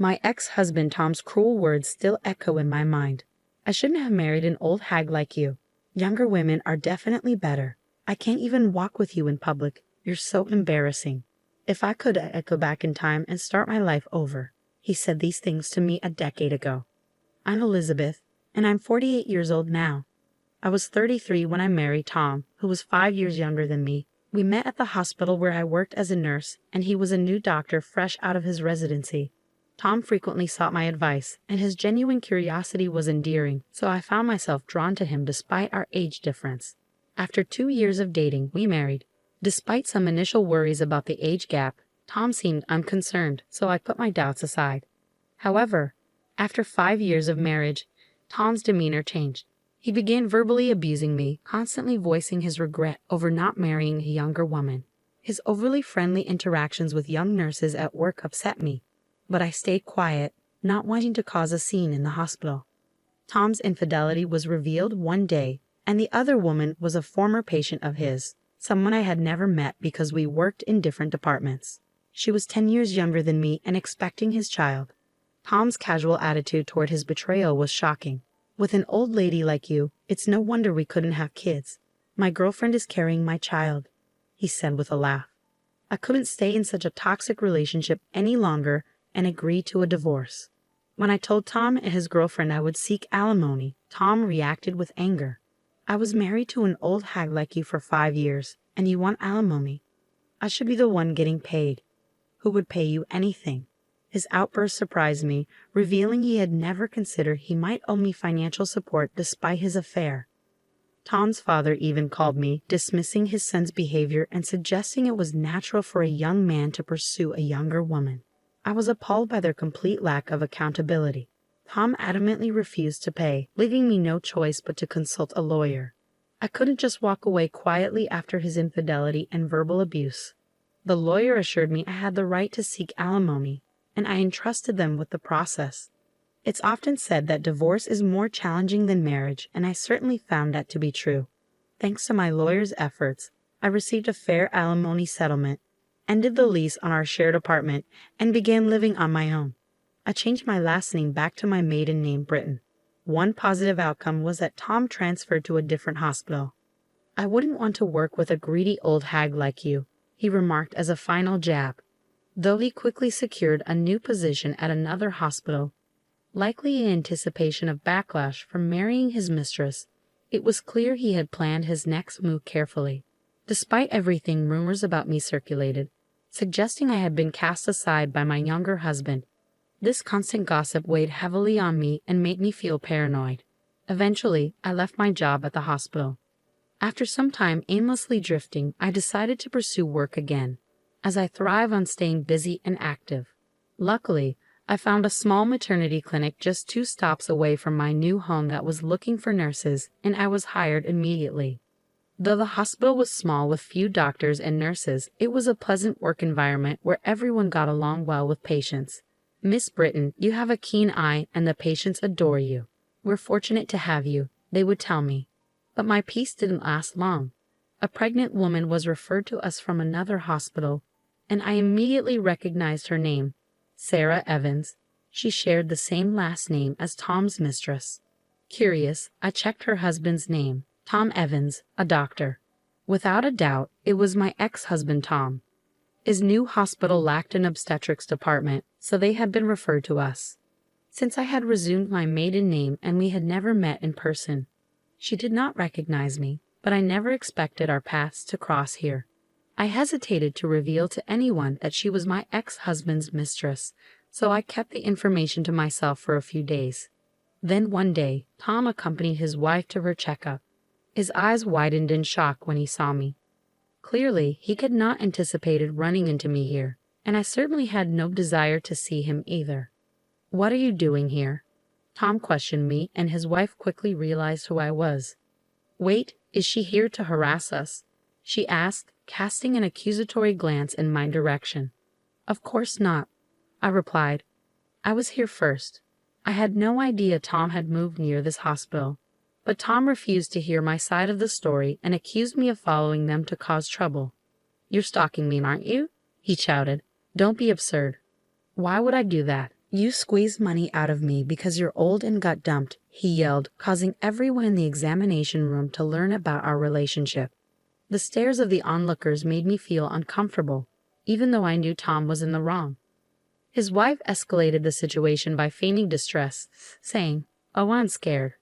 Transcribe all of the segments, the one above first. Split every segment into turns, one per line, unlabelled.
My ex-husband Tom's cruel words still echo in my mind. I shouldn't have married an old hag like you. Younger women are definitely better. I can't even walk with you in public. You're so embarrassing. If I could, I'd go back in time and start my life over. He said these things to me a decade ago. I'm Elizabeth, and I'm 48 years old now. I was 33 when I married Tom, who was 5 years younger than me. We met at the hospital where I worked as a nurse, and he was a new doctor fresh out of his residency. Tom frequently sought my advice, and his genuine curiosity was endearing, so I found myself drawn to him despite our age difference. After 2 years of dating, we married. Despite some initial worries about the age gap, Tom seemed unconcerned, so I put my doubts aside. However, after 5 years of marriage, Tom's demeanor changed. He began verbally abusing me, constantly voicing his regret over not marrying a younger woman. His overly friendly interactions with young nurses at work upset me, but I stayed quiet, not wanting to cause a scene in the hospital. Tom's infidelity was revealed one day, and the other woman was a former patient of his, someone I had never met because we worked in different departments. She was 10 years younger than me and expecting his child. Tom's casual attitude toward his betrayal was shocking. With an old lady like you, it's no wonder we couldn't have kids. My girlfriend is carrying my child, he said with a laugh. I couldn't stay in such a toxic relationship any longer and agreed to a divorce. When I told Tom and his girlfriend I would seek alimony, Tom reacted with anger. I was married to an old hag like you for 5 years, and you want alimony. I should be the one getting paid. Who would pay you anything? His outburst surprised me, revealing he had never considered he might owe me financial support despite his affair. Tom's father even called me, dismissing his son's behavior and suggesting it was natural for a young man to pursue a younger woman. I was appalled by their complete lack of accountability. Tom adamantly refused to pay, leaving me no choice but to consult a lawyer. I couldn't just walk away quietly after his infidelity and verbal abuse. The lawyer assured me I had the right to seek alimony, and I entrusted them with the process. It's often said that divorce is more challenging than marriage, and I certainly found that to be true. Thanks to my lawyer's efforts, I received a fair alimony settlement, ended the lease on our shared apartment, and began living on my own. I changed my last name back to my maiden name, Britton. One positive outcome was that Tom transferred to a different hospital. I wouldn't want to work with a greedy old hag like you, he remarked as a final jab, though he quickly secured a new position at another hospital. Likely in anticipation of backlash from marrying his mistress, it was clear he had planned his next move carefully. Despite everything, rumors about me circulated, suggesting I had been cast aside by my younger husband. This constant gossip weighed heavily on me and made me feel paranoid. Eventually, I left my job at the hospital. After some time aimlessly drifting, I decided to pursue work again, as I thrive on staying busy and active. Luckily, I found a small maternity clinic just 2 stops away from my new home that was looking for nurses, and I was hired immediately. Though the hospital was small with few doctors and nurses, it was a pleasant work environment where everyone got along well with patients. Miss Britton, you have a keen eye and the patients adore you. We're fortunate to have you, they would tell me. But my peace didn't last long. A pregnant woman was referred to us from another hospital, and I immediately recognized her name, Sarah Evans. She shared the same last name as Tom's mistress. Curious, I checked her husband's name, Tom Evans, a doctor. Without a doubt, it was my ex-husband Tom. His new hospital lacked an obstetrics department, so they had been referred to us. Since I had resumed my maiden name and we had never met in person, she did not recognize me, but I never expected our paths to cross here. I hesitated to reveal to anyone that she was my ex-husband's mistress, so I kept the information to myself for a few days. Then one day, Tom accompanied his wife to her checkup. His eyes widened in shock when he saw me. Clearly, he had not anticipated running into me here, and I certainly had no desire to see him either. "What are you doing here?" Tom questioned me, and his wife quickly realized who I was. "Wait, is she here to harass us?" she asked, casting an accusatory glance in my direction. "Of course not," I replied. "I was here first. I had no idea Tom had moved near this hospital." But Tom refused to hear my side of the story and accused me of following them to cause trouble. "You're stalking me, aren't you?" he shouted. "Don't be absurd." "Why would I do that? You squeezed money out of me because you're old and got dumped, he yelled, causing everyone in the examination room to learn about our relationship. The stares of the onlookers made me feel uncomfortable, even though I knew Tom was in the wrong. His wife escalated the situation by feigning distress, saying, "Oh, I'm scared.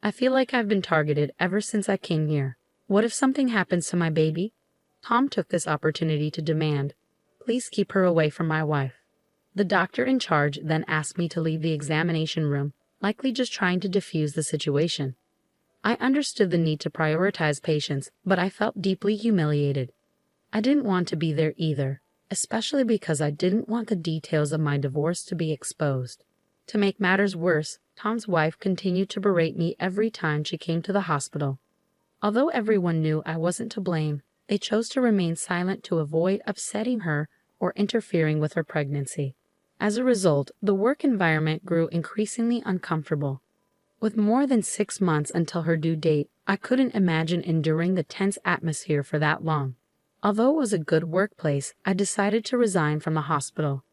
I feel like I've been targeted ever since I came here. What if something happens to my baby?" Tom took this opportunity to demand, "Please keep her away from my wife." The doctor in charge then asked me to leave the examination room, likely just trying to defuse the situation. I understood the need to prioritize patients, but I felt deeply humiliated. I didn't want to be there either, especially because I didn't want the details of my divorce to be exposed. To make matters worse, Tom's wife continued to berate me every time she came to the hospital. Although everyone knew I wasn't to blame, they chose to remain silent to avoid upsetting her or interfering with her pregnancy. As a result, the work environment grew increasingly uncomfortable. With more than 6 months until her due date, I couldn't imagine enduring the tense atmosphere for that long. Although it was a good workplace, I decided to resign from the hospital.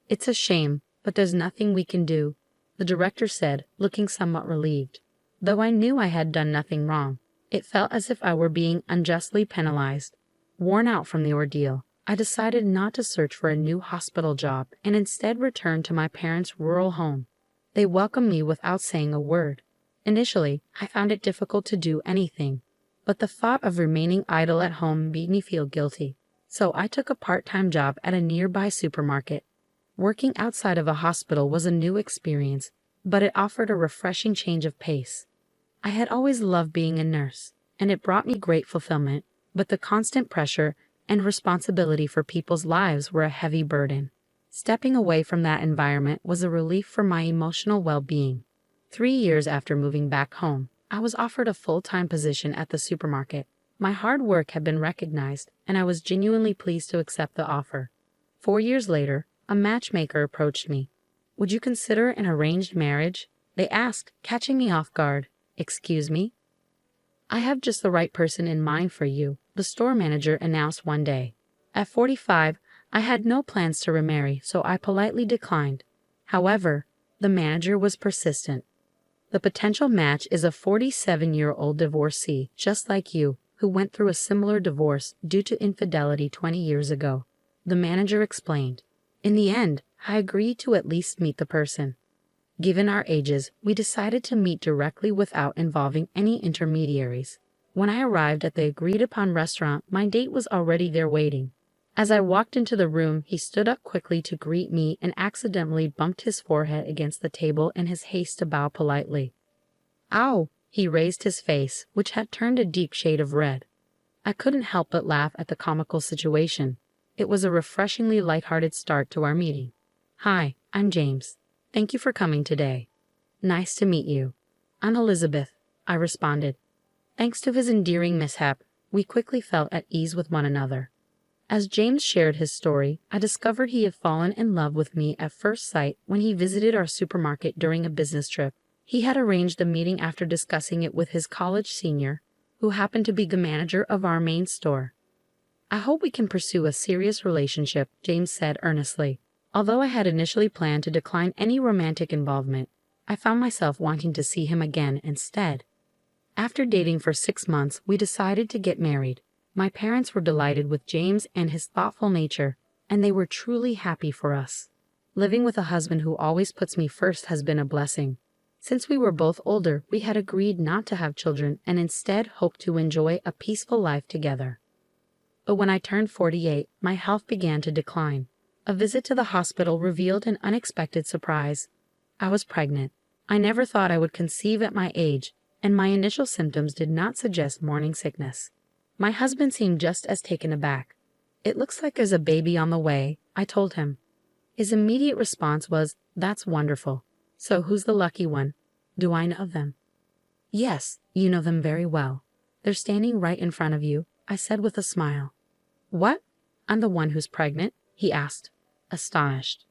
"It's a shame, but there's nothing we can do," the director said, looking somewhat relieved. Though I knew I had done nothing wrong, it felt as if I were being unjustly penalized. Worn out from the ordeal, I decided not to search for a new hospital job and instead returned to my parents' rural home. They welcomed me without saying a word. Initially, I found it difficult to do anything, but the thought of remaining idle at home made me feel guilty. So I took a part-time job at a nearby supermarket. Working outside of a hospital was a new experience, but it offered a refreshing change of pace. I had always loved being a nurse, and it brought me great fulfillment, but the constant pressure and responsibility for people's lives were a heavy burden. Stepping away from that environment was a relief for my emotional well-being. 3 years after moving back home, I was offered a full-time position at the supermarket. My hard work had been recognized, and I was genuinely pleased to accept the offer. 4 years later, a matchmaker approached me. "Would you consider an arranged marriage?" they asked, catching me off guard. "Excuse me?" "I have just the right person in mind for you," the store manager announced one day. At 45, I had no plans to remarry, so I politely declined. However, the manager was persistent. "The potential match is a 47-year-old divorcee, just like you, who went through a similar divorce due to infidelity 20 years ago," the manager explained. In the end, I agreed to at least meet the person. Given our ages, we decided to meet directly without involving any intermediaries. When I arrived at the agreed-upon restaurant, my date was already there waiting. As I walked into the room, he stood up quickly to greet me and accidentally bumped his forehead against the table in his haste to bow politely. "Ow!" He raised his face, which had turned a deep shade of red. I couldn't help but laugh at the comical situation. It was a refreshingly lighthearted start to our meeting. "Hi, I'm James. Thank you for coming today." "Nice to meet you." "I'm Elizabeth," I responded. Thanks to his endearing mishap, we quickly felt at ease with one another. As James shared his story, I discovered he had fallen in love with me at first sight when he visited our supermarket during a business trip. He had arranged a meeting after discussing it with his college senior, who happened to be the manager of our main store. "I hope we can pursue a serious relationship," James said earnestly. Although I had initially planned to decline any romantic involvement, I found myself wanting to see him again instead. After dating for 6 months, we decided to get married. My parents were delighted with James and his thoughtful nature, and they were truly happy for us. Living with a husband who always puts me first has been a blessing. Since we were both older, we had agreed not to have children and instead hoped to enjoy a peaceful life together. But when I turned 48, my health began to decline. A visit to the hospital revealed an unexpected surprise. I was pregnant. I never thought I would conceive at my age, and my initial symptoms did not suggest morning sickness. My husband seemed just as taken aback. "It looks like there's a baby on the way," I told him. His immediate response was, "That's wonderful. So who's the lucky one? Do I know them?" "Yes, you know them very well. They're standing right in front of you," I said with a smile. "What? I'm the one who's pregnant?" he asked, astonished.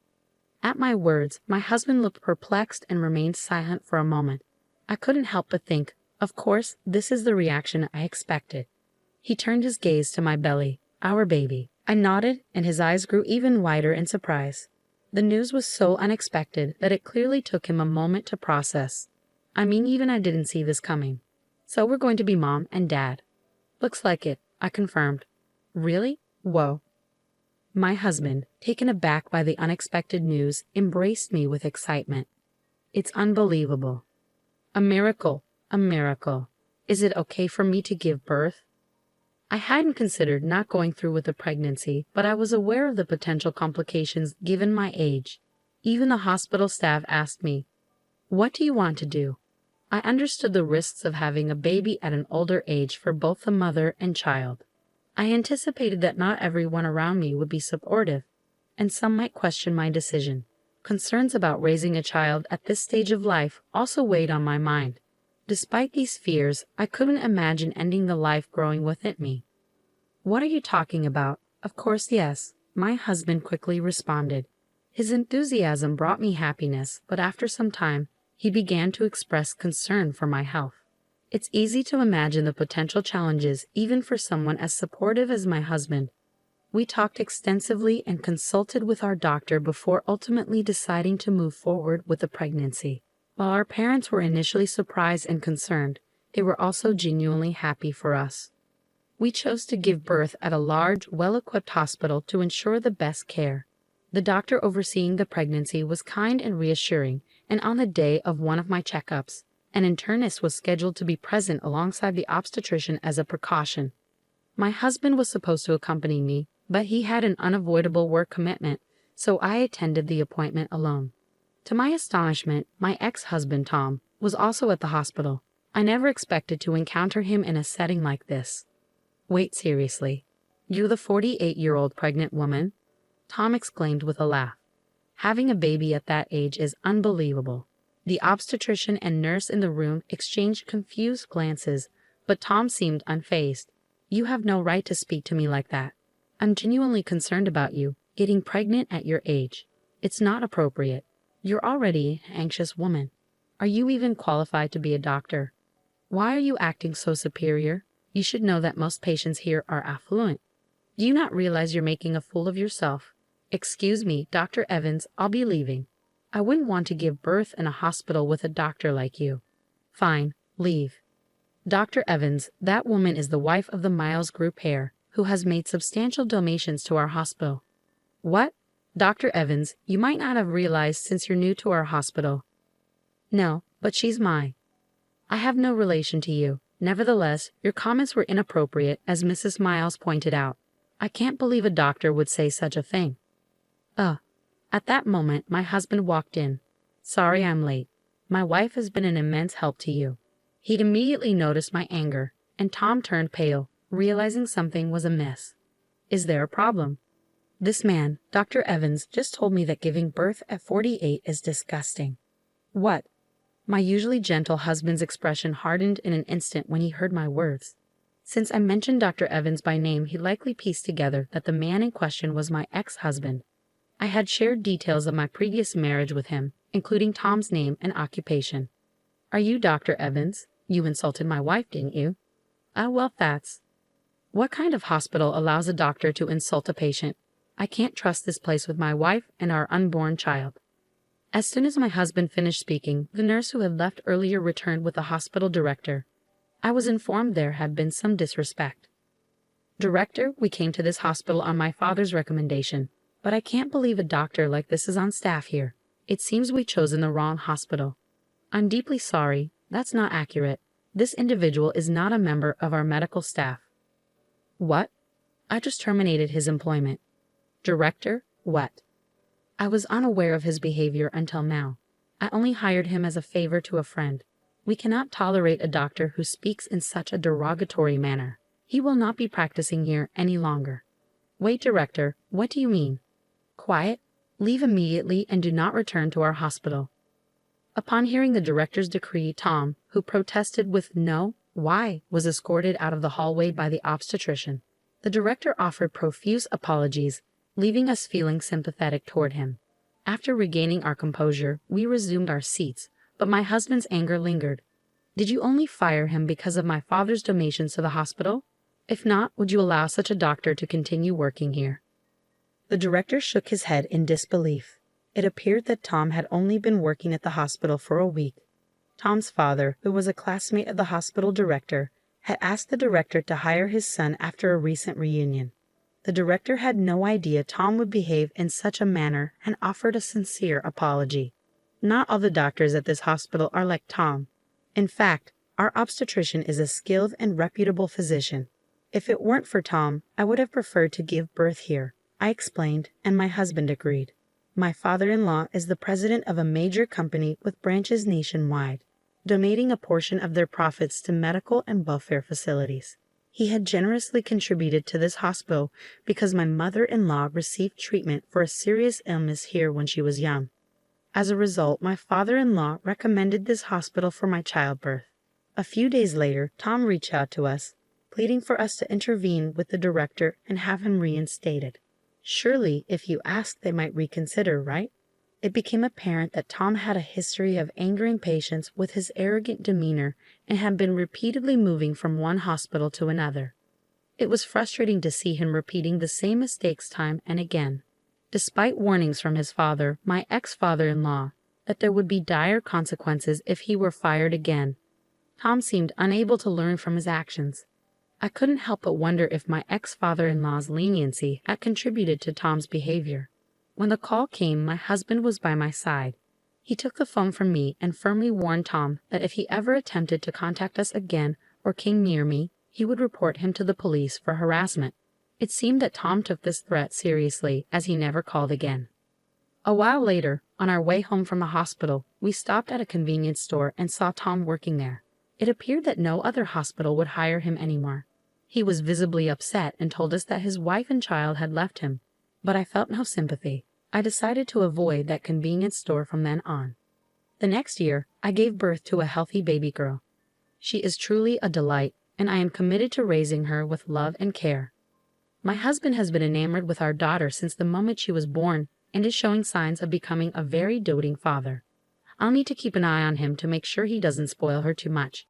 At my words, my husband looked perplexed and remained silent for a moment. I couldn't help but think, of course, this is the reaction I expected. He turned his gaze to my belly, our baby. I nodded, and his eyes grew even wider in surprise. The news was so unexpected that it clearly took him a moment to process. I mean, even I didn't see this coming. So we're going to be mom and dad. Looks like it, I confirmed. Really? Whoa. My husband, taken aback by the unexpected news, embraced me with excitement. It's unbelievable. A miracle, a miracle. Is it okay for me to give birth? I hadn't considered not going through with the pregnancy, but I was aware of the potential complications given my age. Even the hospital staff asked me, "What do you want to do?" I understood the risks of having a baby at an older age for both the mother and child. I anticipated that not everyone around me would be supportive, and some might question my decision. Concerns about raising a child at this stage of life also weighed on my mind. Despite these fears, I couldn't imagine ending the life growing within me. "What are you talking about? Of course, yes," my husband quickly responded. His enthusiasm brought me happiness, but after some time, he began to express concern for my health. It's easy to imagine the potential challenges even for someone as supportive as my husband. We talked extensively and consulted with our doctor before ultimately deciding to move forward with the pregnancy. While our parents were initially surprised and concerned, they were also genuinely happy for us. We chose to give birth at a large, well-equipped hospital to ensure the best care. The doctor overseeing the pregnancy was kind and reassuring, and on the day of one of my checkups, an internist was scheduled to be present alongside the obstetrician as a precaution. My husband was supposed to accompany me, but he had an unavoidable work commitment, so I attended the appointment alone. To my astonishment, my ex-husband Tom was also at the hospital. I never expected to encounter him in a setting like this. "Wait, seriously? You the 48-year-old pregnant woman?" Tom exclaimed with a laugh. Having a baby at that age is unbelievable. The obstetrician and nurse in the room exchanged confused glances, but Tom seemed unfazed. "You have no right to speak to me like that. I'm genuinely concerned about you, getting pregnant at your age. It's not appropriate. You're already an anxious woman. Are you even qualified to be a doctor? Why are you acting so superior? You should know that most patients here are affluent. Do you not realize you're making a fool of yourself? Excuse me, Dr. Evans, I'll be leaving. I wouldn't want to give birth in a hospital with a doctor like you." "Fine, leave." "Dr. Evans, that woman is the wife of the Miles Group heir, who has made substantial donations to our hospital." "What? Dr. Evans, you might not have realized since you're new to our hospital." "No, but she's mine." "I have no relation to you. Nevertheless, your comments were inappropriate, as Mrs. Miles pointed out. I can't believe a doctor would say such a thing." At that moment, my husband walked in. "Sorry I'm late. My wife has been an immense help to you." He'd immediately noticed my anger, and Tom turned pale, realizing something was amiss. "Is there a problem?" "This man, Dr. Evans, just told me that giving birth at 48 is disgusting." "What?" My usually gentle husband's expression hardened in an instant when he heard my words. Since I mentioned Dr. Evans by name, he likely pieced together that the man in question was my ex-husband. I had shared details of my previous marriage with him, including Tom's name and occupation. "Are you Dr. Evans? You insulted my wife, didn't you?" Well, that's..." "What kind of hospital allows a doctor to insult a patient? I can't trust this place with my wife and our unborn child." As soon as my husband finished speaking, the nurse who had left earlier returned with the hospital director. I was informed there had been some disrespect. "Director, we came to this hospital on my father's recommendation, but I can't believe a doctor like this is on staff here. It seems we've chosen the wrong hospital." "I'm deeply sorry. That's not accurate. This individual is not a member of our medical staff." "What?" "I just terminated his employment." "Director, what?" "I was unaware of his behavior until now. I only hired him as a favor to a friend. We cannot tolerate a doctor who speaks in such a derogatory manner. He will not be practicing here any longer." "Wait, Director, what do you mean?" "Quiet. Leave immediately and do not return to our hospital." Upon hearing the director's decree, Tom, who protested with "No, why?" was escorted out of the hallway by the obstetrician. The director offered profuse apologies, leaving us feeling sympathetic toward him. After regaining our composure, we resumed our seats, but my husband's anger lingered. "Did you only fire him because of my father's donations to the hospital? If not, would you allow such a doctor to continue working here?" The director shook his head in disbelief. It appeared that Tom had only been working at the hospital for a week. Tom's father, who was a classmate of the hospital director, had asked the director to hire his son after a recent reunion. The director had no idea Tom would behave in such a manner and offered a sincere apology. Not all the doctors at this hospital are like Tom. In fact, our obstetrician is a skilled and reputable physician. If it weren't for Tom, I would have preferred to give birth here, I explained, and my husband agreed. My father-in-law is the president of a major company with branches nationwide, donating a portion of their profits to medical and welfare facilities. He had generously contributed to this hospital because my mother-in-law received treatment for a serious illness here when she was young. As a result, my father-in-law recommended this hospital for my childbirth. A few days later, Tom reached out to us, pleading for us to intervene with the director and have him reinstated. Surely, if you ask, they might reconsider, right? It became apparent that Tom had a history of angering patients with his arrogant demeanor and had been repeatedly moving from one hospital to another. It was frustrating to see him repeating the same mistakes time and again. Despite warnings from his father, my ex-father-in-law, that there would be dire consequences if he were fired again, Tom seemed unable to learn from his actions. I couldn't help but wonder if my ex-father-in-law's leniency had contributed to Tom's behavior. When the call came, my husband was by my side. He took the phone from me and firmly warned Tom that if he ever attempted to contact us again or came near me, he would report him to the police for harassment. It seemed that Tom took this threat seriously, as he never called again. A while later, on our way home from the hospital, we stopped at a convenience store and saw Tom working there. It appeared that no other hospital would hire him anymore. He was visibly upset and told us that his wife and child had left him, but I felt no sympathy. I decided to avoid that convenience store from then on. The next year, I gave birth to a healthy baby girl. She is truly a delight, and I am committed to raising her with love and care. My husband has been enamored with our daughter since the moment she was born and is showing signs of becoming a very doting father. I'll need to keep an eye on him to make sure he doesn't spoil her too much.